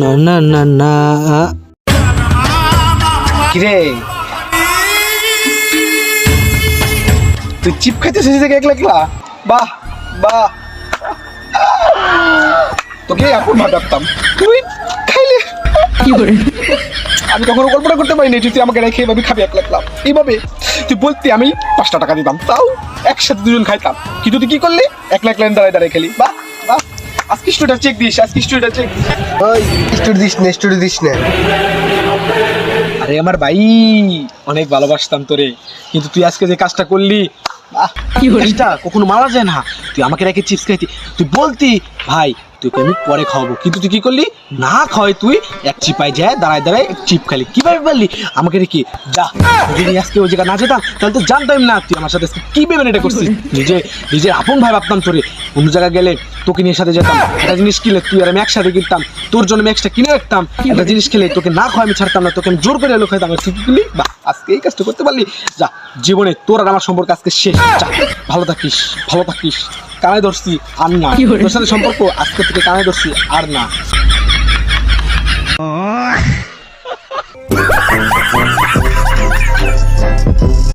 না না না না। কিরে তুই চিপ খাইতেছিস একলা একলা? বাহ বাহ, তোকে আপন ভাবতাম, তুই খাইলে কি করে? আমি কখনো কল্পনা করতে পারিনি তুই আমাকে রেখে এভাবে খাবি একলা একলা। এইভাবে তুই বলতে আমি 5 টাকা দিতাম, তাও একসাথে দুজন খাইতাম। কিন্তু তুই কি করলি? একলা একলা দাঁড়ায় দাঁড়ায় খেলি। বাহ বাহ, আজকে স্টোরিটা চেক দিস, আজকে স্টোরিটা চেক। ওই স্টোরি দিস না। আরে আমার ভাই, অনেক ভালোবাসতাম তোরে, কিন্তু তুই আজকে যে কাজটা করলি, কি হলো? কাজটা কখনো মারা যায় না। তুই আমাকে রেখে চিপস খাইতি, তুই বলতি ভাই তোকে আমি পরে খাওয়াবো, কিন্তু তুই কি করলি? না খাওয়াই তুই এক চিপাই যায় দাঁড়ায় দাঁড়ায় এক চিপ খালি। কিভাবে পারলি আমাকে রেখে? যা, যদি আজকে ওই জায়গা না যেতাম তাহলে তো জানতাম না তুই আমার সাথে কি ভেবে এটা করছিস। নিজের আপন ভাই ভাবতাম তোরে। অন্য জায়গায় গেলে তোকে নিয়ে সাথে যেতাম, একটা জিনিস কিনলে তুই আর আমি একসাথে কিনতাম, তোর জন্য আমি এক্সট্রা কিনে রাখতাম। একটা জিনিস খেলে তোকে না খাওয়া আমি ছাড়তাম না, তোকে আমি জোর করে এলো খাইতাম। তুই কি করলি? বা আজকে এই কাজটা করতে পারলি? যা, জীবনে তোর আর আমার সম্পর্ক আজকে শেষ। যা, ভালো থাকিস, ভালো থাকিস। কানে ধরছি আর না, তোর সাথে সম্পর্ক আজকে থেকে কানে ধরছি আর না।